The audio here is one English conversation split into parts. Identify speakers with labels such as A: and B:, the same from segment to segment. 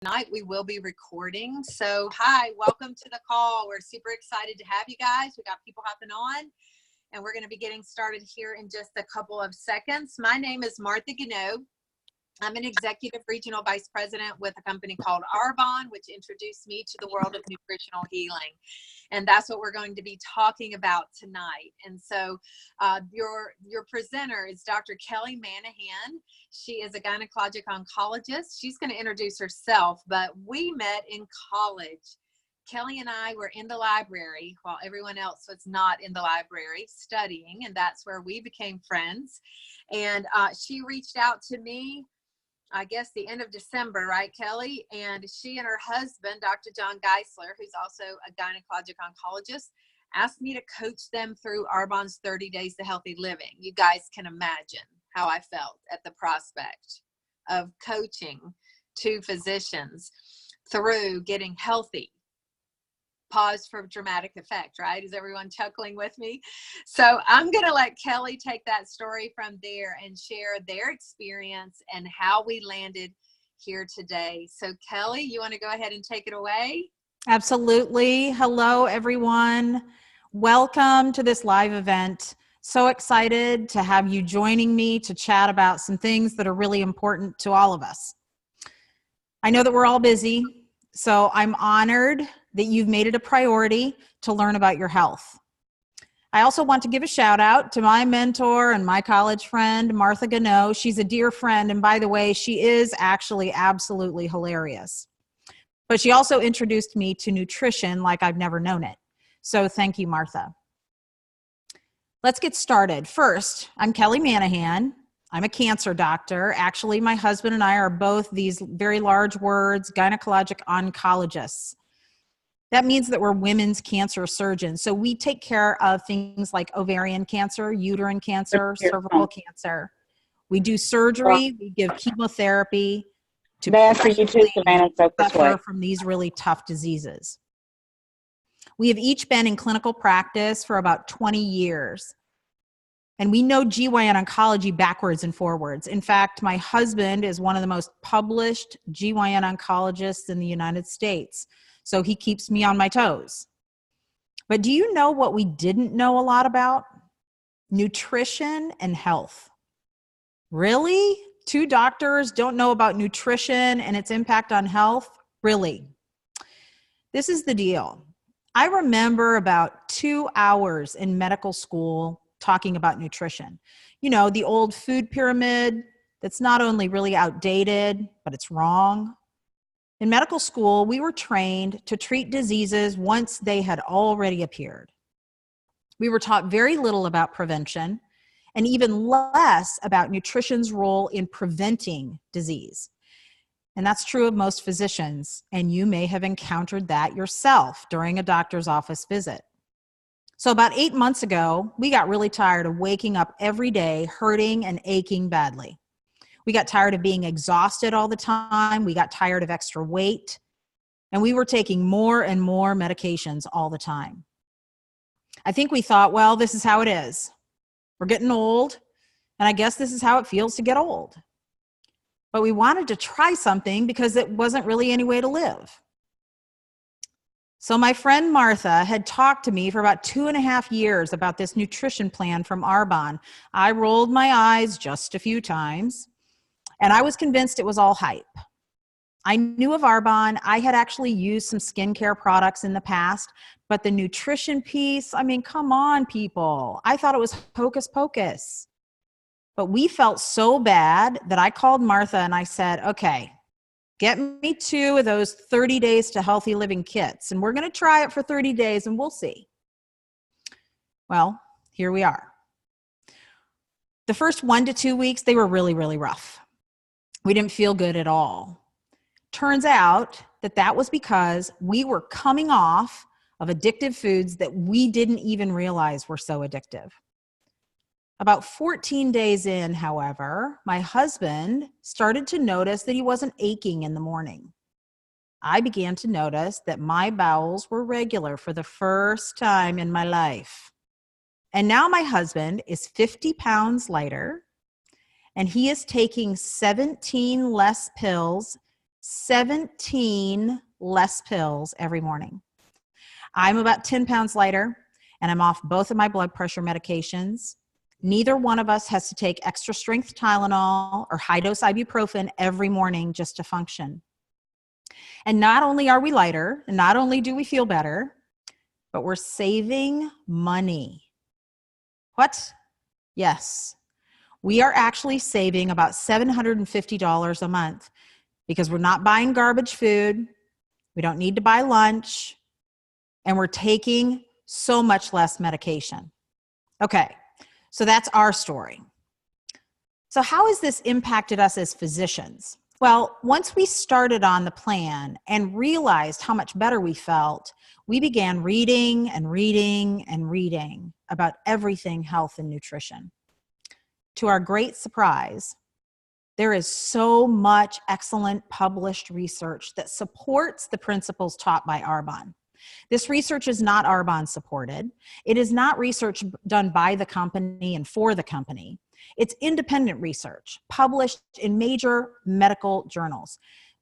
A: Tonight we will be recording. So hi, welcome to the call. We're super excited to have you guys. We got people hopping on and we're going to be getting started here in just a couple of seconds. My name is Martha Gano. I'm an executive regional vice president with a company called Arbonne, which introduced me to the world of nutritional healing. And that's what we're going to be talking about tonight. And so your presenter is Dr. Kelly Manahan. She is a gynecologic oncologist. She's going to introduce herself, but we met in college. Kelly and I were in the library while everyone else was not in the library studying, and that's where we became friends. And she reached out to me, I guess the end of December, right, Kelly? And she and her husband, Dr. John Geisler, who's also a gynecologic oncologist, asked me to coach them through Arbonne's 30 Days to Healthy Living. You guys can imagine how I felt at the prospect of coaching two physicians through getting healthy. Pause for dramatic effect, right? Is everyone chuckling with me? So I'm going to let Kelly take that story from there and share their experience and how we landed here today. So Kelly, you want to go ahead and take it away?
B: Absolutely. Hello, everyone. Welcome to this live event. So excited to have you joining me to chat about some things that are really important to all of us. I know that we're all busy, so I'm honored that you've made it a priority to learn about your health. I also want to give a shout out to my mentor and my college friend, Martha Gano. She's a dear friend, and by the way, she is actually absolutely hilarious. But she also introduced me to nutrition like I've never known it. So thank you, Martha. Let's get started. First, I'm Kelly Manahan. I'm a cancer doctor. Actually, my husband and I are both these very large words, gynecologic oncologists. That means that we're women's cancer surgeons. So we take care of things like ovarian cancer, uterine cancer, cervical cancer. We do surgery, we give chemotherapy to people who suffer from these really tough diseases. We have each been in clinical practice for about 20 years. And we know GYN oncology backwards and forwards. In fact, my husband is one of the most published GYN oncologists in the United States. So he keeps me on my toes. But do you know what we didn't know a lot about? Nutrition and health. Really? Two doctors don't know about nutrition and its impact on health? Really? This is the deal. I remember about 2 hours in medical school talking about nutrition. You know, the old food pyramid that's not only really outdated, but it's wrong. In medical school, we were trained to treat diseases once they had already appeared. We were taught very little about prevention and even less about nutrition's role in preventing disease. And that's true of most physicians, and you may have encountered that yourself during a doctor's office visit. So about 8 months ago, we got really tired of waking up every day hurting and aching badly. We got tired of being exhausted all the time. We got tired of extra weight. And we were taking more and more medications all the time. I think we thought, well, this is how it is. We're getting old, and I guess this is how it feels to get old. But we wanted to try something because it wasn't really any way to live. So my friend Martha had talked to me for about 2.5 years about this nutrition plan from Arbonne. I rolled my eyes just a few times, and I was convinced it was all hype. I knew of Arbonne. I had actually used some skincare products in the past, but the nutrition piece, I mean, come on, people. I thought it was hocus pocus. But we felt so bad that I called Martha and I said, okay, get me 2 of those 30 Days to Healthy Living kits, and we're going to try it for 30 days and we'll see. Well, here we are. The first 1 to 2 weeks, they were really, really rough. We didn't feel good at all. Turns out that was because we were coming off of addictive foods that we didn't even realize were so addictive. About 14 days in, however, my husband started to notice that he wasn't aching in the morning. I began to notice that my bowels were regular for the first time in my life. And now my husband is 50 pounds lighter, and he is taking 17 less pills 17 less pills every morning. I'm about 10 pounds lighter, and I'm off both of my blood pressure medications. Neither one of us has to take extra strength Tylenol or high dose ibuprofen every morning just to function. And not only are we lighter, and not only do we feel better, but we're saving money. What? Yes. We are actually saving about $750 a month because we're not buying garbage food. We don't need to buy lunch, and we're taking so much less medication. Okay, so that's our story. So how has this impacted us as physicians? Well, once we started on the plan and realized how much better we felt, we began reading and reading and reading about everything health and nutrition. To our great surprise, there is so much excellent published research that supports the principles taught by Arbonne. This research is not Arbonne supported. It is not research done by the company and for the company. It's independent research published in major medical journals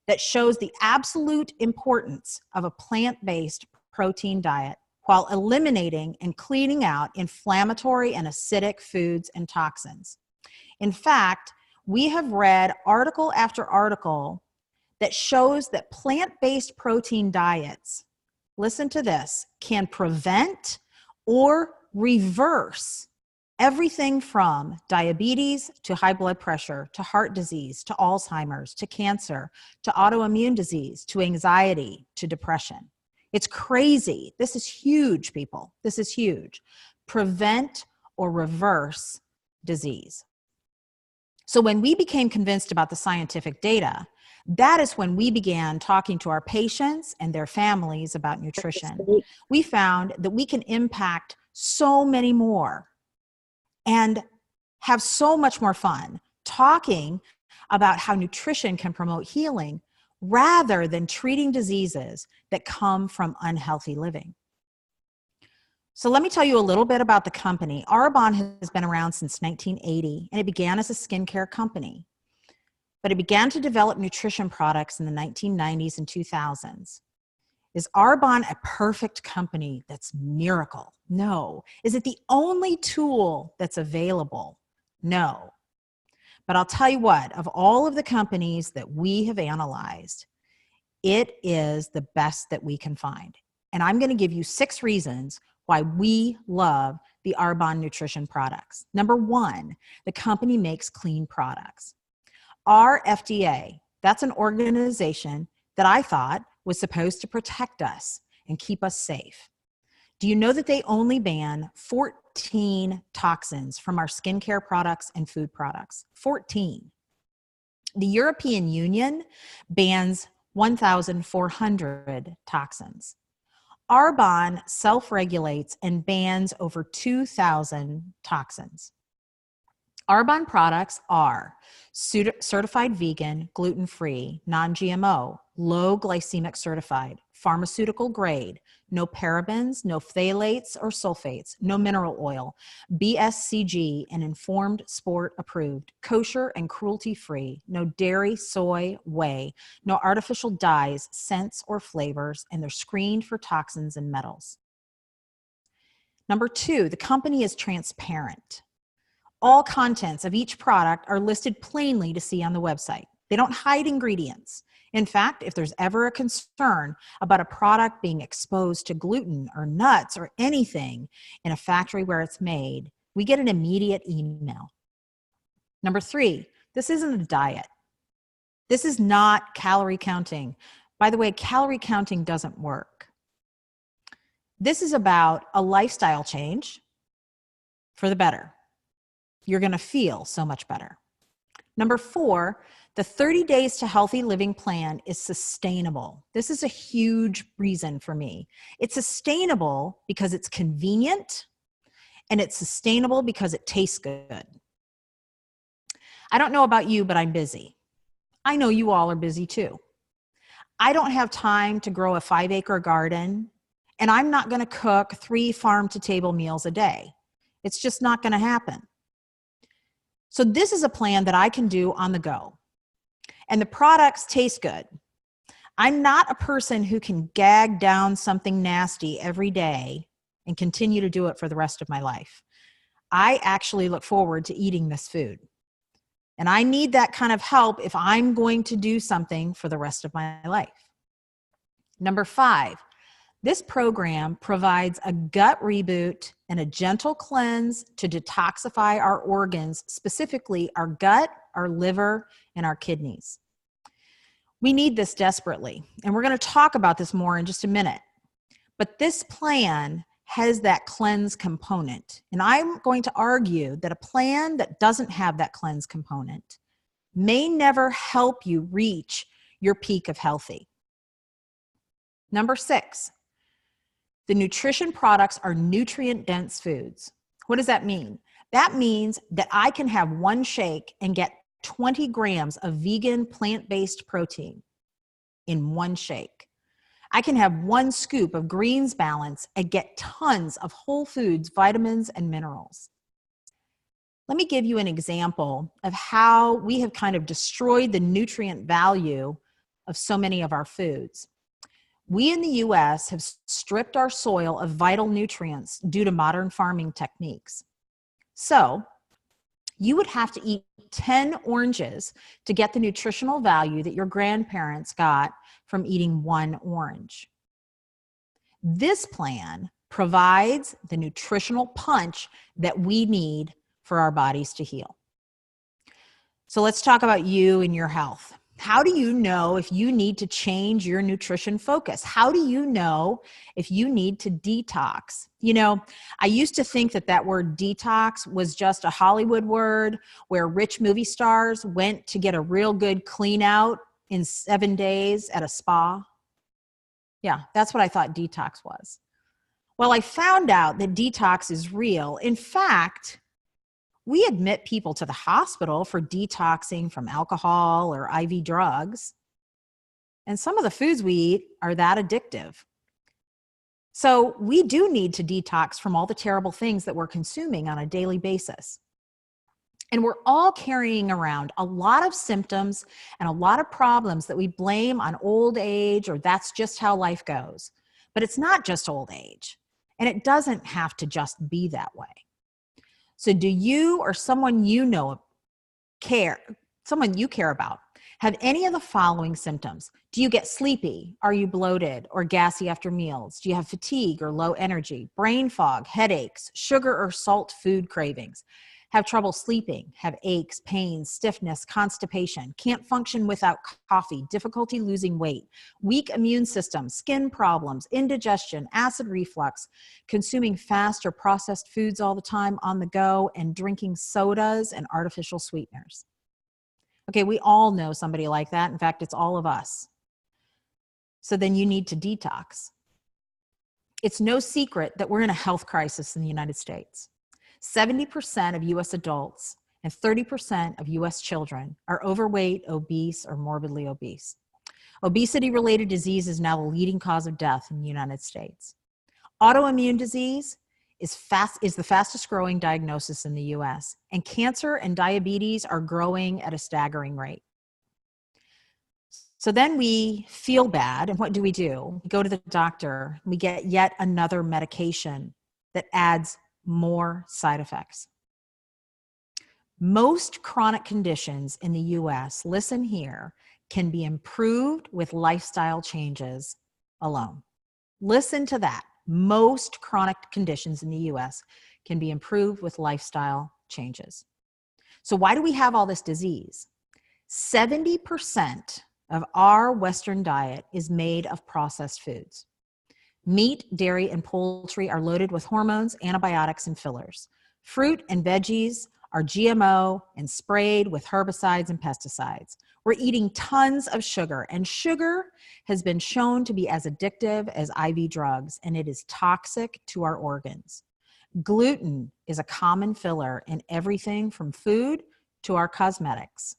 B: that shows the absolute importance of a plant-based protein diet while eliminating and cleaning out inflammatory and acidic foods and toxins. In fact, we have read article after article that shows that plant-based protein diets, listen to this, can prevent or reverse everything from diabetes to high blood pressure to heart disease to Alzheimer's to cancer to autoimmune disease to anxiety to depression. It's crazy. This is huge, people. This is huge. Prevent or reverse disease. So when we became convinced about the scientific data, that is when we began talking to our patients and their families about nutrition. We found that we can impact so many more and have so much more fun talking about how nutrition can promote healing rather than treating diseases that come from unhealthy living. So let me tell you a little bit about the company. Arbonne has been around since 1980, and it began as a skincare company. But it began to develop nutrition products in the 1990s and 2000s. Is Arbonne a perfect company that's miracle? No. Is it the only tool that's available? No. But I'll tell you what, of all of the companies that we have analyzed, it is the best that we can find. And I'm going to give you 6 reasons why we love the Arbonne nutrition products. Number 1, the company makes clean products. Our FDA, that's an organization that I thought was supposed to protect us and keep us safe. Do you know that they only ban 14 toxins from our skincare products and food products? 14. The European Union bans 1,400 toxins. Arbonne self-regulates and bans over 2,000 toxins. Arbonne products are certified vegan, gluten-free, non-GMO, low glycemic certified, pharmaceutical grade, no parabens, no phthalates or sulfates, no mineral oil, BSCG and informed sport approved, kosher and cruelty-free, no dairy, soy, whey, no artificial dyes, scents, or flavors, and they're screened for toxins and metals. Number 2, the company is transparent. All contents of each product are listed plainly to see on the website. They don't hide ingredients. In fact, if there's ever a concern about a product being exposed to gluten or nuts or anything in a factory where it's made, we get an immediate email. Number 3, this isn't a diet. This is not calorie counting. By the way, calorie counting doesn't work. This is about a lifestyle change for the better. You're going to feel so much better. Number 4, the 30 Days to Healthy Living plan is sustainable. This is a huge reason for me. It's sustainable because it's convenient, and it's sustainable because it tastes good. I don't know about you, but I'm busy. I know you all are busy too. I don't have time to grow a 5-acre garden, and I'm not going to cook 3 farm-to-table meals a day. It's just not going to happen. So this is a plan that I can do on the go. And the products taste good. I'm not a person who can gag down something nasty every day and continue to do it for the rest of my life. I actually look forward to eating this food. And I need that kind of help if I'm going to do something for the rest of my life. Number 5, this program provides a gut reboot and a gentle cleanse to detoxify our organs, specifically our gut, our liver, and our kidneys. We need this desperately, and we're going to talk about this more in just a minute. But this plan has that cleanse component, and I'm going to argue that a plan that doesn't have that cleanse component may never help you reach your peak of healthy. Number 6, the nutrition products are nutrient-dense foods. What does that mean? That means that I can have one shake and get 20 grams of vegan plant-based protein in one shake. I can have one scoop of greens balance and get tons of whole foods, vitamins, and minerals. Let me give you an example of how we have kind of destroyed the nutrient value of so many of our foods. We in the US have stripped our soil of vital nutrients due to modern farming techniques. So, you would have to eat 10 oranges to get the nutritional value that your grandparents got from eating one orange. This plan provides the nutritional punch that we need for our bodies to heal. So let's talk about you and your health. How do you know if you need to change your nutrition focus? How do you know if you need to detox? You know, I used to think that that word detox was just a Hollywood word where rich movie stars went to get a real good clean out in 7 days at a spa. Yeah, that's what I thought detox was. Well, I found out that detox is real. In fact, we admit people to the hospital for detoxing from alcohol or IV drugs. And some of the foods we eat are that addictive. So we do need to detox from all the terrible things that we're consuming on a daily basis. And we're all carrying around a lot of symptoms and a lot of problems that we blame on old age, or that's just how life goes. But it's not just old age. And it doesn't have to just be that way. So do you or someone you know someone you care about, have any of the following symptoms? Do you get sleepy? Are you bloated or gassy after meals? Do you have fatigue or low energy, brain fog, headaches, sugar or salt food cravings? Have trouble sleeping, have aches, pains, stiffness, constipation, can't function without coffee, difficulty losing weight, weak immune system, skin problems, indigestion, acid reflux, consuming fast or processed foods all the time on the go, and drinking sodas and artificial sweeteners. Okay, we all know somebody like that. In fact, it's all of us. So then you need to detox. It's no secret that we're in a health crisis in the United States. 70% of US adults and 30% of US children are overweight, obese, or morbidly obese. Obesity-related disease is now the leading cause of death in the United States. Autoimmune disease is the fastest growing diagnosis in the US, and cancer and diabetes are growing at a staggering rate. So then we feel bad, and what do? We go to the doctor, we get yet another medication that adds more side effects. Most chronic conditions in the US, listen here, can be improved with lifestyle changes alone. Listen to that. Most chronic conditions in the US can be improved with lifestyle changes. So why do we have all this disease? 70% of our Western diet is made of processed foods. Meat, dairy, and poultry are loaded with hormones, antibiotics, and fillers. Fruit and veggies are GMO and sprayed with herbicides and pesticides. We're eating tons of sugar, and sugar has been shown to be as addictive as IV drugs, and it is toxic to our organs. Gluten is a common filler in everything from food to our cosmetics.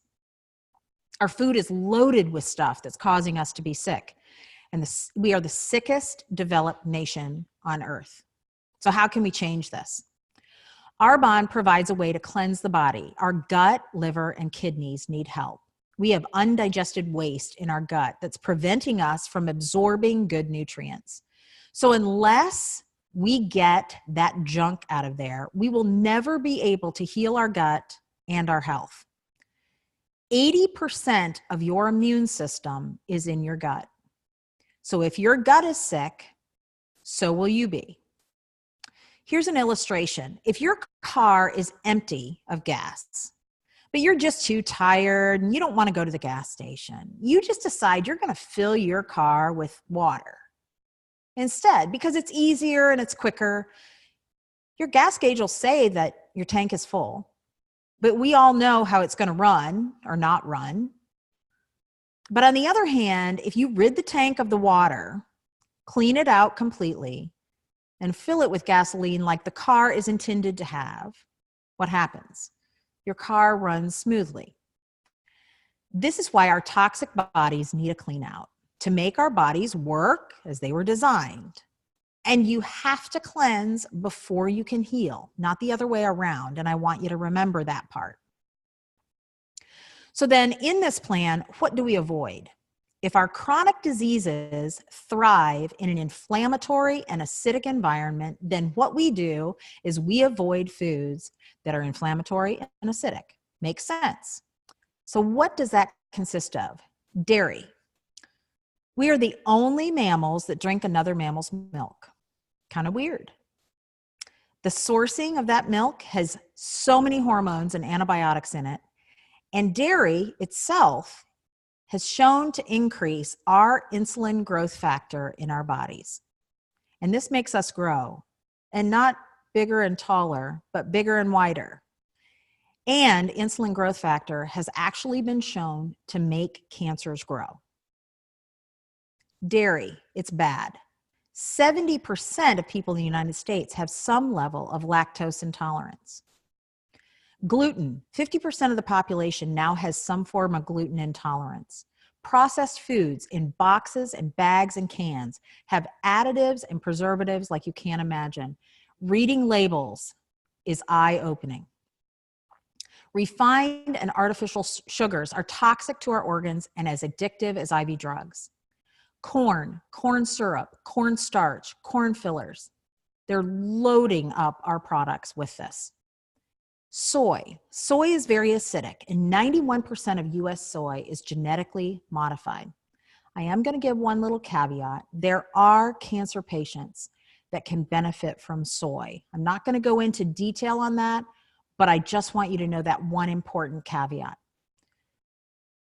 B: Our food is loaded with stuff that's causing us to be sick. And we are the sickest developed nation on earth. So how can we change this? Arbonne provides a way to cleanse the body. Our gut, liver, and kidneys need help. We have undigested waste in our gut that's preventing us from absorbing good nutrients. So unless we get that junk out of there, we will never be able to heal our gut and our health. 80% of your immune system is in your gut. So if your gut is sick, so will you be. Here's an illustration. If your car is empty of gas, but you're just too tired and you don't want to go to the gas station, you just decide you're going to fill your car with water instead because it's easier and it's quicker. Your gas gauge will say that your tank is full, but we all know how it's going to run or not run. But on the other hand, if you rid the tank of the water, clean it out completely, and fill it with gasoline like the car is intended to have, what happens? Your car runs smoothly. This is why our toxic bodies need a clean out to make our bodies work as they were designed. And you have to cleanse before you can heal, not the other way around. And I want you to remember that part. So then in this plan, what do we avoid? If our chronic diseases thrive in an inflammatory and acidic environment, then what we do is we avoid foods that are inflammatory and acidic. Makes sense. So what does that consist of? Dairy. We are the only mammals that drink another mammal's milk. Kind of weird. The sourcing of that milk has so many hormones and antibiotics in it, and dairy itself has shown to increase our insulin growth factor in our bodies. And this makes us grow, and not bigger and taller, but bigger and wider. And insulin growth factor has actually been shown to make cancers grow. Dairy, it's bad. 70% of people in the United States have some level of lactose intolerance. Gluten, 50% of the population now has some form of gluten intolerance. Processed foods in boxes and bags and cans have additives and preservatives like you can't imagine. Reading labels is eye-opening. Refined and artificial sugars are toxic to our organs and as addictive as IV drugs. Corn, corn syrup, corn starch, corn fillers, they're loading up our products with this. Soy is very acidic, and 91% of US soy is genetically modified. I am going to give one little caveat. There are cancer patients that can benefit from soy. I'm not going to go into detail on that, but I just want you to know that one important caveat.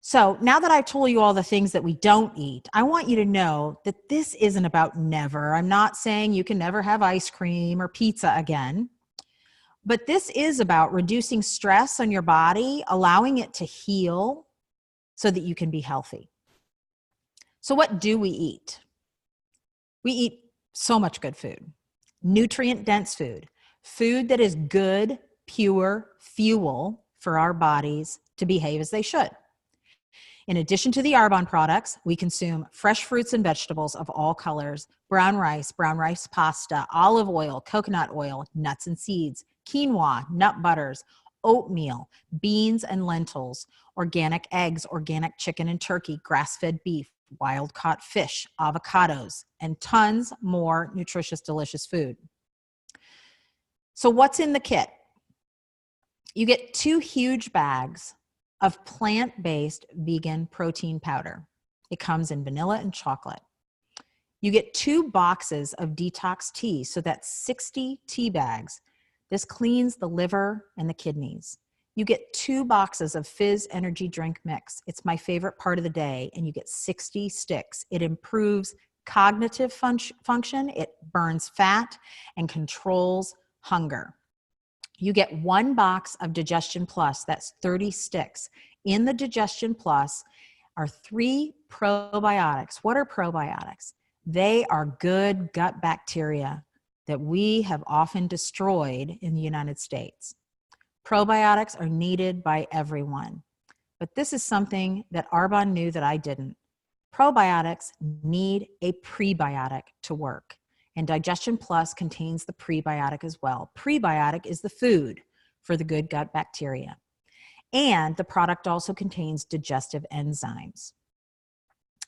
B: So now that I've told you all the things that we don't eat, I want you to know that this isn't about never. I'm not saying you can never have ice cream or pizza again, but this is about reducing stress on your body, allowing it to heal so that you can be healthy. So what do we eat? We eat so much good food, nutrient-dense food, food that is good, pure fuel for our bodies to behave as they should. In addition to the Arbonne products, we consume fresh fruits and vegetables of all colors, brown rice pasta, olive oil, coconut oil, nuts and seeds, quinoa, nut butters, oatmeal, beans and lentils, organic eggs, organic chicken and turkey, grass-fed beef, wild-caught fish, avocados, and tons more nutritious, delicious food. So what's in the kit? You get 2 huge bags of plant-based vegan protein powder. It comes in vanilla and chocolate. You get 2 boxes of detox tea, so that's 60 tea bags. This cleans the liver and the kidneys. You get 2 boxes of Fizz energy drink mix. It's my favorite part of the day, and you get 60 sticks. It improves cognitive function, it burns fat, and controls hunger. You get 1 box of Digestion Plus, that's 30 sticks. In the Digestion Plus are 3 probiotics. What are probiotics? They are good gut bacteria that we have often destroyed in the United States. Probiotics are needed by everyone, but this is something that Arbonne knew that I didn't. Probiotics need a prebiotic to work. And Digestion Plus contains the prebiotic as well. Prebiotic is the food for the good gut bacteria. And the product also contains digestive enzymes.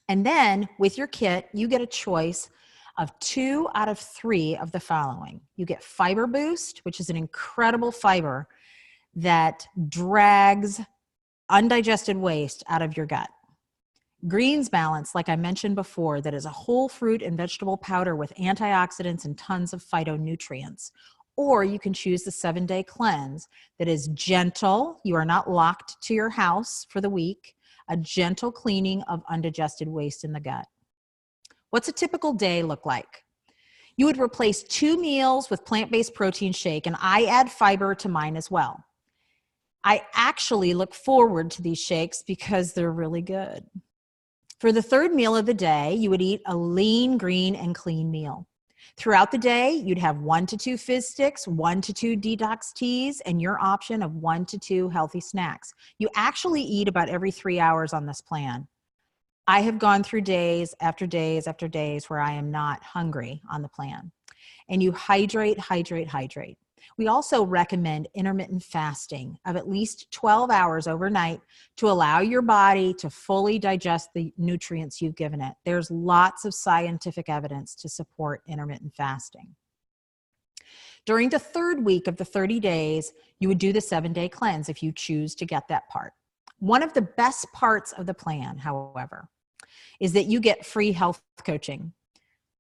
B: And then with your kit, you get a choice of 2 out of 3 of the following. You get Fiber Boost, which is an incredible fiber that drags undigested waste out of your gut. Greens Balance, like I mentioned before, that is a whole fruit and vegetable powder with antioxidants and tons of phytonutrients. Or you can choose the 7-day cleanse that is gentle. You are not locked to your house for the week. A gentle cleaning of undigested waste in the gut. What's a typical day look like? You would replace 2 meals with plant-based protein shake, and I add fiber to mine as well. I actually look forward to these shakes because they're really good. For the 3rd meal of the day, you would eat a lean, green, and clean meal. Throughout the day, you'd have 1 to 2 fizz sticks, 1 to 2 detox teas, and your option of 1 to 2 healthy snacks. You actually eat about every 3 hours on this plan. I have gone through days after days after days where I am not hungry on the plan. And you hydrate, hydrate, hydrate. We also recommend intermittent fasting of at least 12 hours overnight to allow your body to fully digest the nutrients you've given it. There's lots of scientific evidence to support intermittent fasting. During the 3rd week of the 30 days, you would do the 7-day cleanse if you choose to get that part. One of the best parts of the plan, however, is that you get free health coaching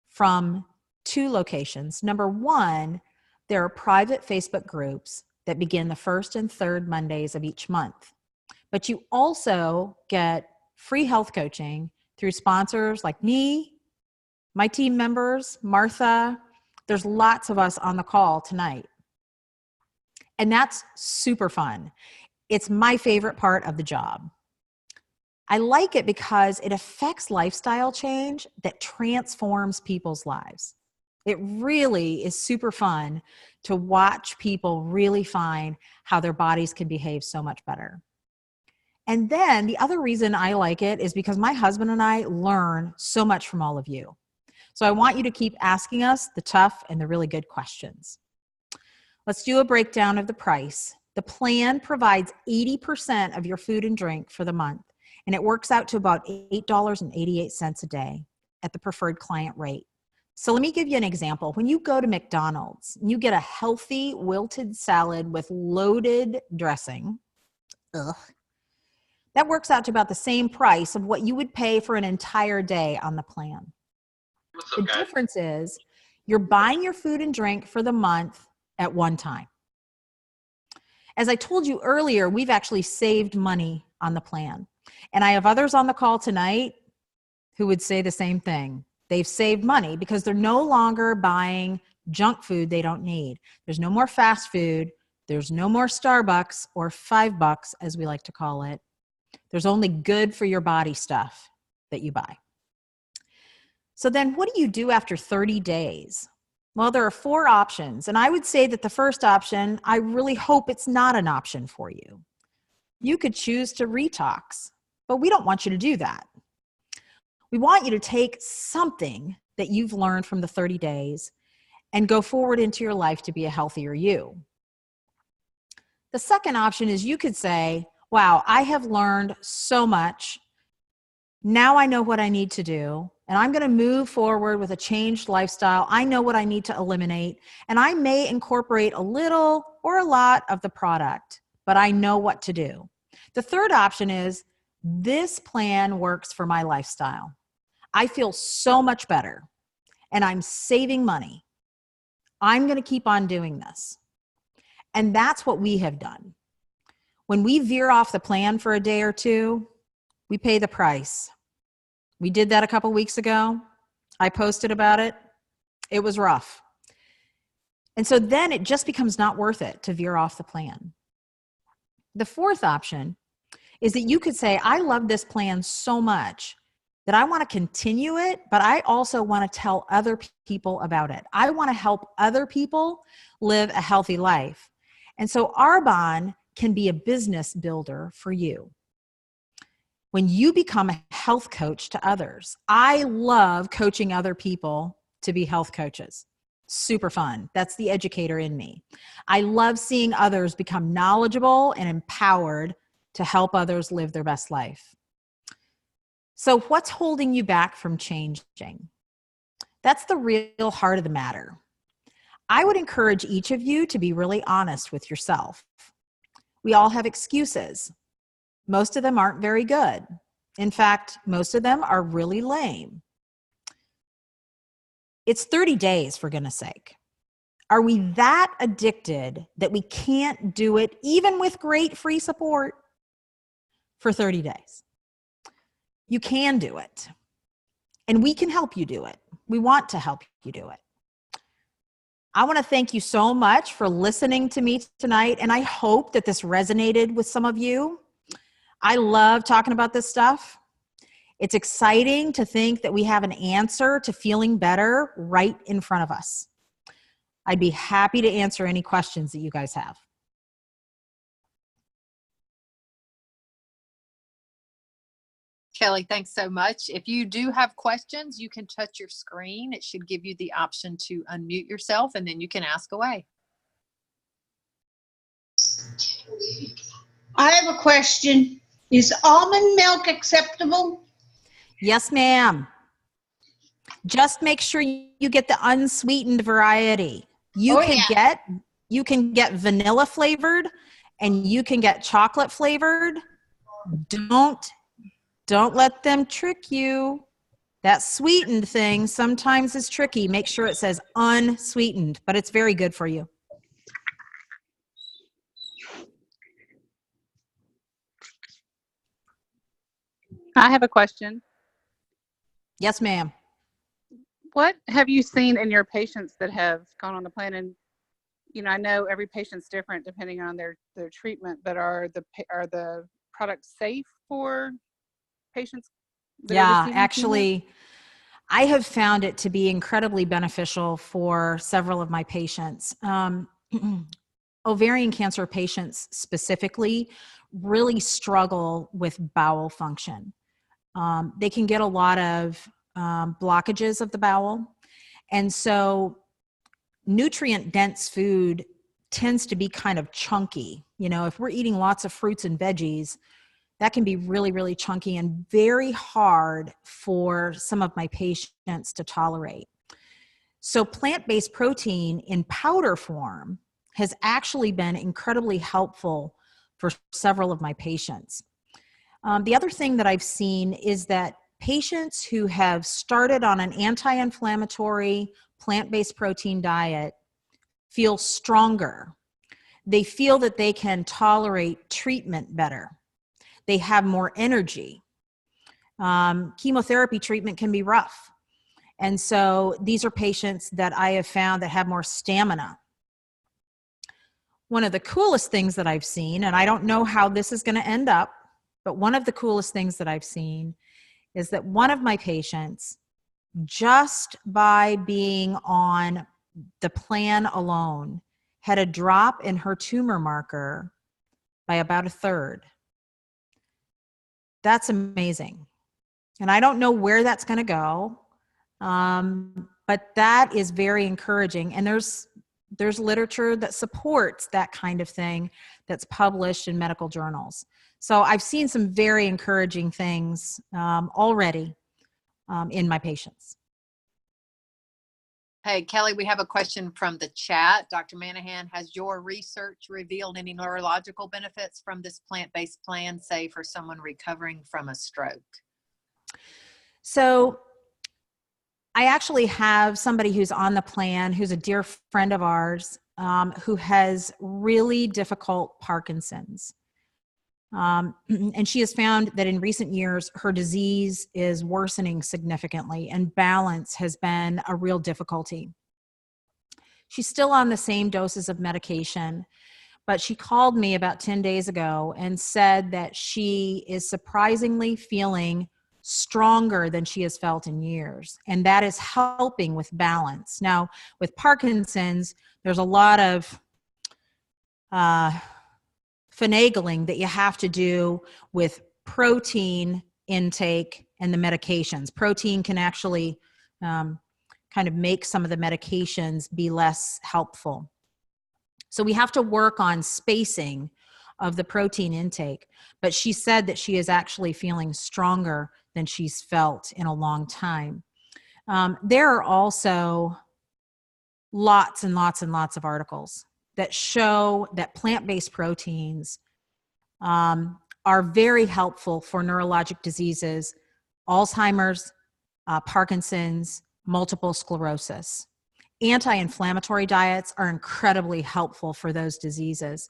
B: from 2 locations. Number 1, there are private Facebook groups that begin the 1st and 3rd Mondays of each month. But you also get free health coaching through sponsors like me, my team members, Martha. There's lots of us on the call tonight. And that's super fun. It's my favorite part of the job. I like it because it affects lifestyle change that transforms people's lives. It really is super fun to watch people really find how their bodies can behave so much better. And then the other reason I like it is because my husband and I learn so much from all of you. So I want you to keep asking us the tough and the really good questions. Let's do a breakdown of the price. The plan provides 80% of your food and drink for the month, and it works out to about $8.88 a day at the preferred client rate. So let me give you an example. When you go to McDonald's and you get a healthy wilted salad with loaded dressing, that works out to about the same price of what you would pay for an entire day on the plan. The difference is you're buying your food and drink for the month at one time. As I told you earlier, we've actually saved money on the plan. And I have others on the call tonight who would say the same thing. They've saved money because they're no longer buying junk food they don't need. There's no more fast food. There's no more Starbucks or $5 as we like to call it. There's only good for your body stuff that you buy. So then what do you do after 30 days? Well, there are 4 options. And I would say that the first option, I really hope it's not an option for you. You could choose to retox, but we don't want you to do that. We want you to take something that you've learned from the 30 days and go forward into your life to be a healthier you. The second option is you could say, wow, I have learned so much. Now I know what I need to do, and I'm going to move forward with a changed lifestyle. I know what I need to eliminate, and I may incorporate a little or a lot of the product, but I know what to do. The third option is this plan works for my lifestyle. I feel so much better, and I'm saving money. I'm going to keep on doing this. And that's what we have done. When we veer off the plan for a day or two, we pay the price. We did that a couple weeks ago. I posted about it. It was rough. And so then it just becomes not worth it to veer off the plan. The fourth option is that you could say, I love this plan so much that I want to continue it, but I also want to tell other people about it. I want to help other people live a healthy life. And so Arbonne can be a business builder for you. When you become a health coach to others, I love coaching other people to be health coaches. Super fun. That's the educator in me. I love seeing others become knowledgeable and empowered to help others live their best life. So what's holding you back from changing? That's the real heart of the matter. I would encourage each of you to be really honest with yourself. We all have excuses. Most of them aren't very good. In fact, most of them are really lame. It's 30 days, for goodness sake. Are we that addicted that we can't do it, even with great free support, for 30 days? You can do it. And we can help you do it. We want to help you do it. I want to thank you so much for listening to me tonight, and I hope that this resonated with some of you. I love talking about this stuff. It's exciting to think that we have an answer to feeling better right in front of us. I'd be happy to answer any questions that you guys have.
A: Kelly, thanks so much. If you do have questions, you can touch your screen. It should give you the option to unmute yourself, and then you can ask away.
C: I have a question. Is almond milk acceptable?
B: Yes, ma'am. Just make sure you get the unsweetened variety. You can get vanilla flavored and you can get chocolate flavored. Don't let them trick you. That sweetened thing sometimes is tricky. Make sure it says unsweetened, but it's very good for you.
D: I have a question.
B: Yes, ma'am.
D: What have you seen in your patients that have gone on the plan? And, you know, I know every patient's different depending on their treatment, but are the products safe for patients that are receiving
B: actually,
D: treatment?
B: I have found it to be incredibly beneficial for several of my patients. Ovarian cancer patients specifically really struggle with bowel function. They can get a lot of blockages of the bowel. And so nutrient-dense food tends to be kind of chunky. You know, if we're eating lots of fruits and veggies, that can be really, really chunky and very hard for some of my patients to tolerate. So plant-based protein in powder form has actually been incredibly helpful for several of my patients. The other thing that I've seen is that patients who have started on an anti-inflammatory plant-based protein diet feel stronger. They feel that they can tolerate treatment better. They have more energy. Chemotherapy treatment can be rough. And so these are patients that I have found that have more stamina. One of the coolest things that I've seen, and I don't know how this is going to end up, but one of the coolest things that I've seen is that one of my patients, just by being on the plan alone, had a drop in her tumor marker by about 1/3. That's amazing. And I don't know where that's going to go, but that is very encouraging. And there's literature that supports that kind of thing that's published in medical journals. So I've seen some very encouraging things already in my patients.
A: Hey, Kelly, we have a question from the chat. Dr. Manahan, has your research revealed any neurological benefits from this plant-based plan, say for someone recovering from a stroke?
B: So I actually have somebody who's on the plan, who's a dear friend of ours, who has really difficult Parkinson's. And she has found that in recent years, her disease is worsening significantly and balance has been a real difficulty. She's still on the same doses of medication, but she called me about 10 days ago and said that she is surprisingly feeling stronger than she has felt in years. And that is helping with balance. Now, with Parkinson's, there's a lot of finagling that you have to do with protein intake and the medications. Protein can actually kind of make some of the medications be less helpful. So we have to work on spacing of the protein intake, but she said that she is actually feeling stronger than she's felt in a long time. There are also lots and lots and lots of articles that show that plant-based proteins are very helpful for neurologic diseases, Alzheimer's, Parkinson's, multiple sclerosis. Anti-inflammatory diets are incredibly helpful for those diseases.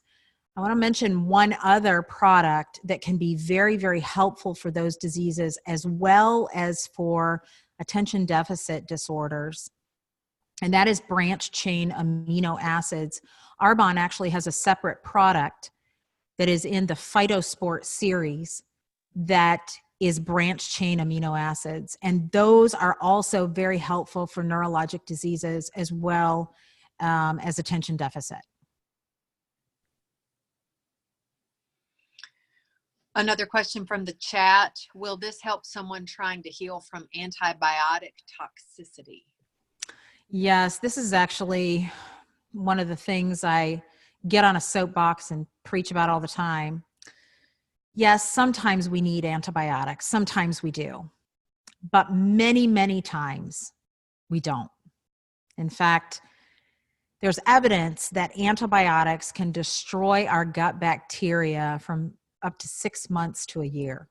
B: I want to mention one other product that can be very, very helpful for those diseases as well as for attention deficit disorders, and that is branched chain amino acids. Arbonne actually has a separate product that is in the Phytosport series that is branched chain amino acids. And those are also very helpful for neurologic diseases as well as attention deficit.
A: Another question from the chat. Will this help someone trying to heal from antibiotic toxicity?
B: Yes, this is actually one of the things I get on a soapbox and preach about all the time. Yes, sometimes we need antibiotics. Sometimes we do. But many, many times we don't. In fact, there's evidence that antibiotics can destroy our gut bacteria from up to 6 months to a year.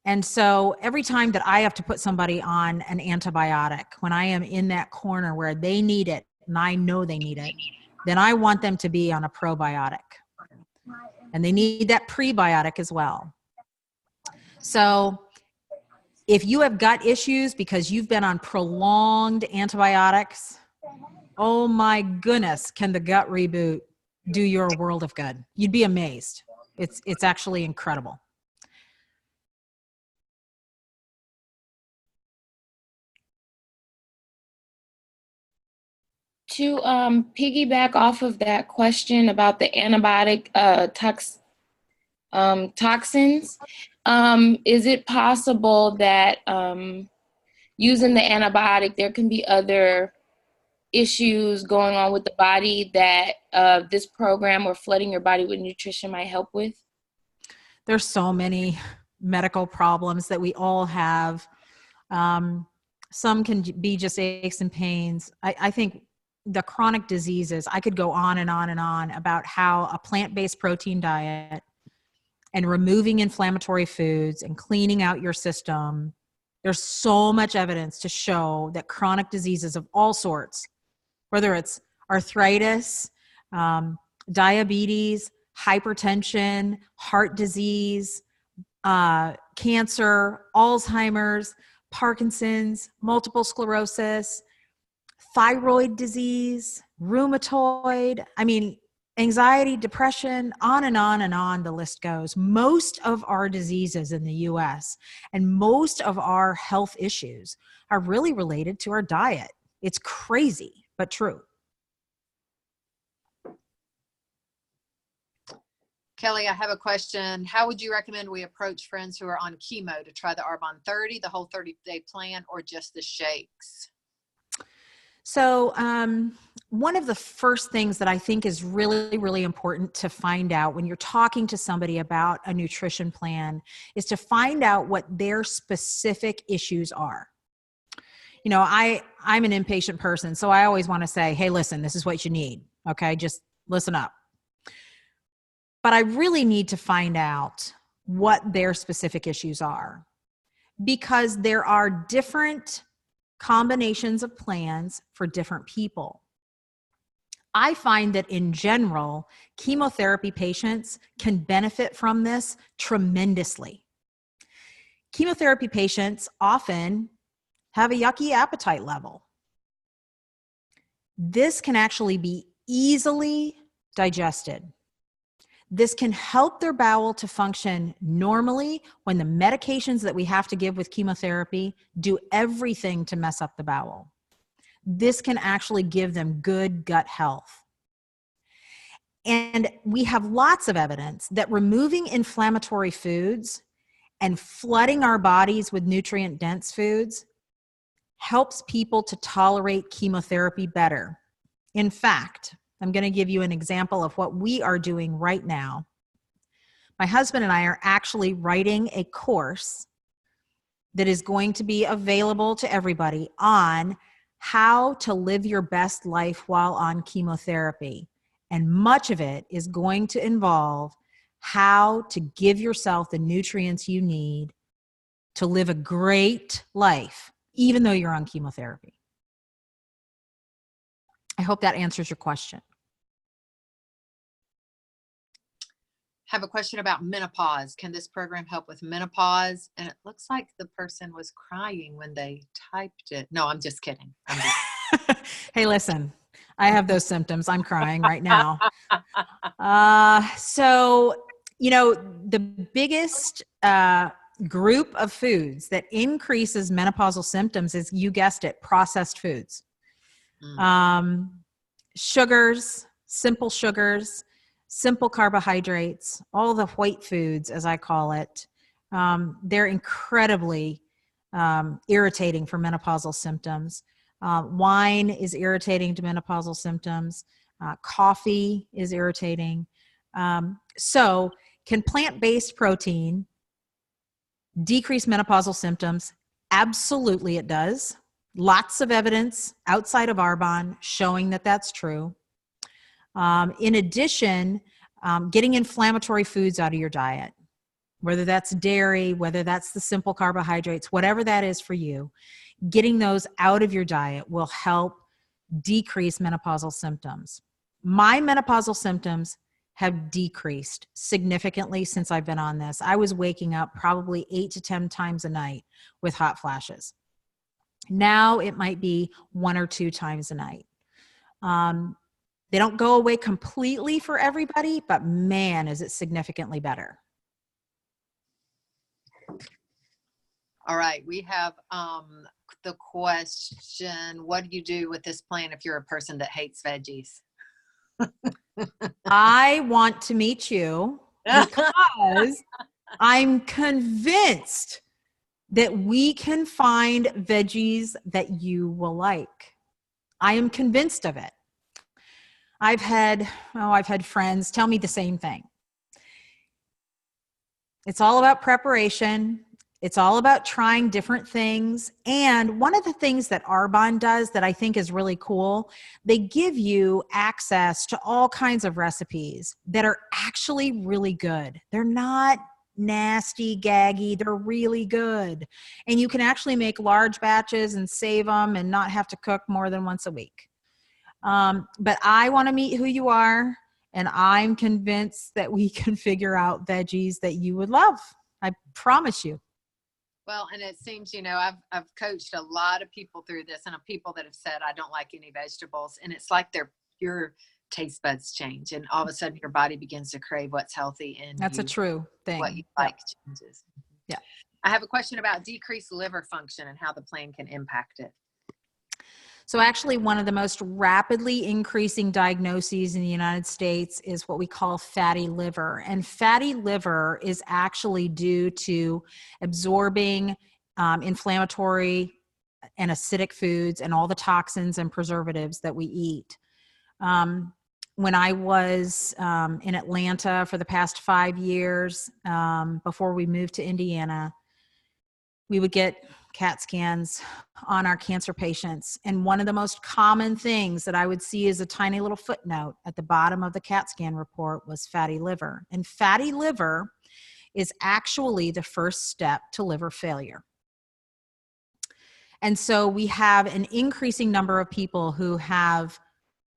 B: And so every time that I have to put somebody on an antibiotic, when I am in that corner where they need it and I know they need it, then I want them to be on a probiotic. And they need that prebiotic as well. So if you have gut issues because you've been on prolonged antibiotics, oh my goodness, can the gut reboot do you a world of good? You'd be amazed. It's actually incredible.
E: To piggyback off of that question about the antibiotic toxins, is it possible that using the antibiotic, there can be other issues going on with the body that this program or flooding your body with nutrition might help with?
B: There's so many medical problems that we all have. Some can be just aches and pains. I think the chronic diseases, I could go on and on and on about how a plant-based protein diet and removing inflammatory foods and cleaning out your system, there's so much evidence to show that chronic diseases of all sorts, whether it's arthritis, diabetes, hypertension, heart disease, cancer, Alzheimer's, Parkinson's, multiple sclerosis, thyroid disease, rheumatoid, anxiety, depression, on and on and on the list goes. Most of our diseases in the US and most of our health issues are really related to our diet. It's crazy, but true.
A: Kelly, I have a question. How would you recommend we approach friends who are on chemo to try the Arbonne 30, the whole 30-day plan, or just the shakes?
B: So one of the first things that I think is really, really important to find out when you're talking to somebody about a nutrition plan is to find out what their specific issues are. You know, I'm an impatient person, so I always want to say, hey, listen, this is what you need. Okay, just listen up. But I really need to find out what their specific issues are, because there are different combinations of plans for different people. I find that in general, chemotherapy patients can benefit from this tremendously. Chemotherapy patients often have a yucky appetite level. This can actually be easily digested. This can help their bowel to function normally when the medications that we have to give with chemotherapy do everything to mess up the bowel. This can actually give them good gut health. And we have lots of evidence that removing inflammatory foods and flooding our bodies with nutrient-dense foods helps people to tolerate chemotherapy better. In fact, I'm going to give you an example of what we are doing right now. My husband and I are actually writing a course that is going to be available to everybody on how to live your best life while on chemotherapy. And much of it is going to involve how to give yourself the nutrients you need to live a great life, even though you're on chemotherapy. I hope that answers your question.
A: Have a question about menopause. Can this program help with menopause? And it looks like the person was crying when they typed it. No, I'm just kidding.
B: Hey, listen, I have those symptoms. I'm crying right now. So, the biggest group of foods that increases menopausal symptoms is, you guessed it, processed foods. Sugars, simple carbohydrates, all the white foods, as I call it. They're incredibly irritating for menopausal symptoms. Wine is irritating to menopausal symptoms. Coffee is irritating. So can plant-based protein decrease menopausal symptoms? Absolutely it does. Lots of evidence outside of Arbonne showing that that's true. In addition, getting inflammatory foods out of your diet, whether that's dairy, whether that's the simple carbohydrates, whatever that is for you, getting those out of your diet will help decrease menopausal symptoms. My menopausal symptoms have decreased significantly since I've been on this. I was waking up probably 8 to 10 times a night with hot flashes. Now it might be 1 or 2 times a night. They don't go away completely for everybody, but man, is it significantly better.
A: All right, we have the question, what do you do with this plan if you're a person that hates veggies?
B: I want to meet you because I'm convinced that we can find veggies that you will like. I am convinced of it. I've had friends tell me the same thing. It's all about preparation. It's all about trying different things. And one of the things that Arbonne does that I think is really cool, they give you access to all kinds of recipes that are actually really good. They're not nasty, gaggy. They're really good. And you can actually make large batches and save them and not have to cook more than once a week. But I want to meet who you are, and I'm convinced that we can figure out veggies that you would love. I promise you.
A: Well, and it seems, I've coached a lot of people through this, and people that have said, I don't like any vegetables. And it's like your taste buds change, and all of a sudden your body begins to crave what's healthy. And
B: that's a true thing.
A: What you like changes.
B: Yeah.
A: I have a question about decreased liver function and how the plan can impact it.
B: So actually, one of the most rapidly increasing diagnoses in the United States is what we call fatty liver. And fatty liver is actually due to absorbing inflammatory and acidic foods and all the toxins and preservatives that we eat. When I was in Atlanta for the past 5 years, before we moved to Indiana, we would get CAT scans on our cancer patients. And one of the most common things that I would see as a tiny little footnote at the bottom of the CAT scan report was fatty liver. And fatty liver is actually the first step to liver failure. And so we have an increasing number of people who have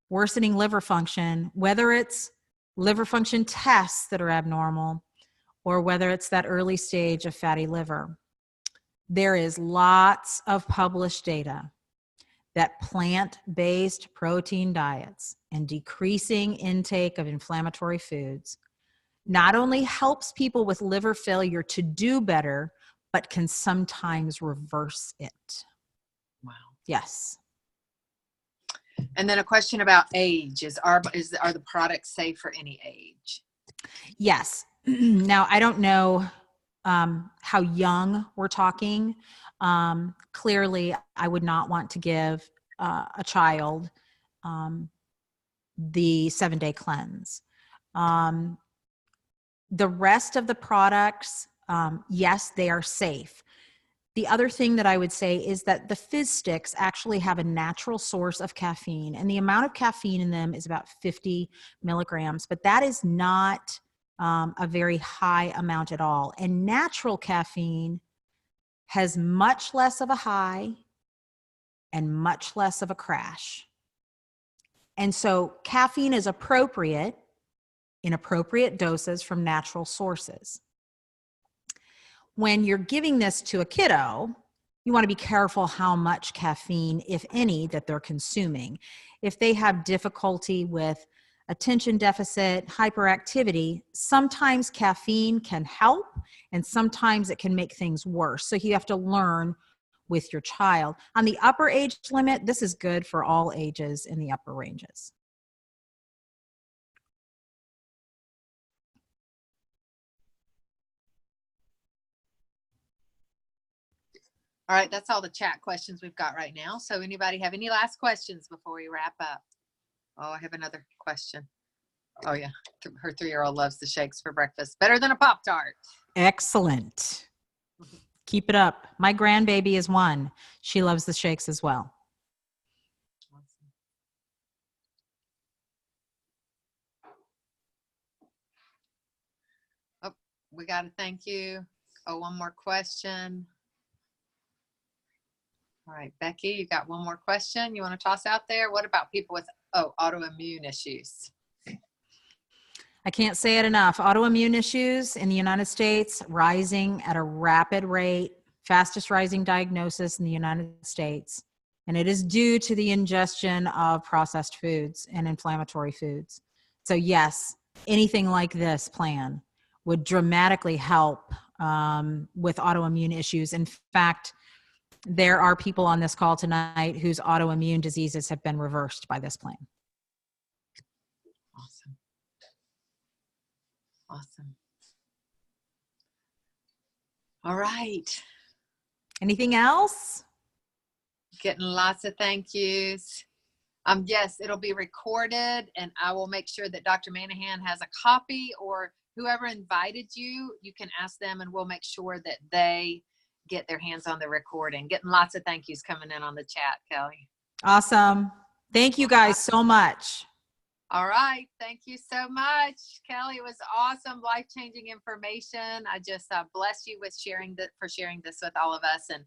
B: worsening liver function, whether it's liver function tests that are abnormal or whether it's that early stage of fatty liver. There is lots of published data that plant-based protein diets and decreasing intake of inflammatory foods not only helps people with liver failure to do better, but can sometimes reverse it.
A: Wow.
B: Yes.
A: And then a question about age. Are the products safe for any age?
B: Yes. Now, I don't know how young we're talking. Clearly, I would not want to give a child the 7-day cleanse. The rest of the products, yes, they are safe. The other thing that I would say is that the fizz sticks actually have a natural source of caffeine, and the amount of caffeine in them is about 50 milligrams, but that is not a very high amount at all. And natural caffeine has much less of a high and much less of a crash. And so caffeine is appropriate in appropriate doses from natural sources. When you're giving this to a kiddo, you want to be careful how much caffeine, if any, that they're consuming. If they have difficulty with attention deficit, hyperactivity, sometimes caffeine can help and sometimes it can make things worse. So you have to learn with your child. On the upper age limit, this is good for all ages in the upper ranges.
A: All right, that's all the chat questions we've got right now. So anybody have any last questions before we wrap up? Oh, I have another question. Oh yeah, her 3-year-old loves the shakes for breakfast. Better than a Pop-Tart.
B: Excellent. Keep it up. My grandbaby is 1. She loves the shakes as well.
A: Awesome. Oh, we got to thank you. Oh, one more question. All right, Becky, you got one more question you want to toss out there? What about people with autoimmune issues?
B: I can't say it enough. Autoimmune issues in the United States rising at a rapid rate, fastest rising diagnosis in the United States. And it is due to the ingestion of processed foods and inflammatory foods. So yes, anything like this plan would dramatically help with autoimmune issues. In fact, there are people on this call tonight whose autoimmune diseases have been reversed by this plan.
A: Awesome. Awesome. All right.
B: Anything else?
A: Getting lots of thank yous. Yes, it'll be recorded and I will make sure that Dr. Manahan has a copy, or whoever invited you, you can ask them and we'll make sure that they get their hands on the recording. Getting lots of thank yous coming in on the chat, Kelly.
B: Awesome. Thank you guys so much.
A: All right. Thank you so much, Kelly. It was awesome, life-changing information. I just bless you with sharing this with all of us, and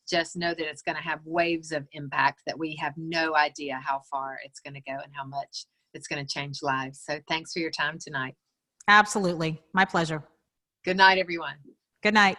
A: just know that it's going to have waves of impact that we have no idea how far it's going to go and how much it's going to change lives. So thanks for your time tonight.
B: Absolutely. My pleasure.
A: Good night, everyone.
B: Good night.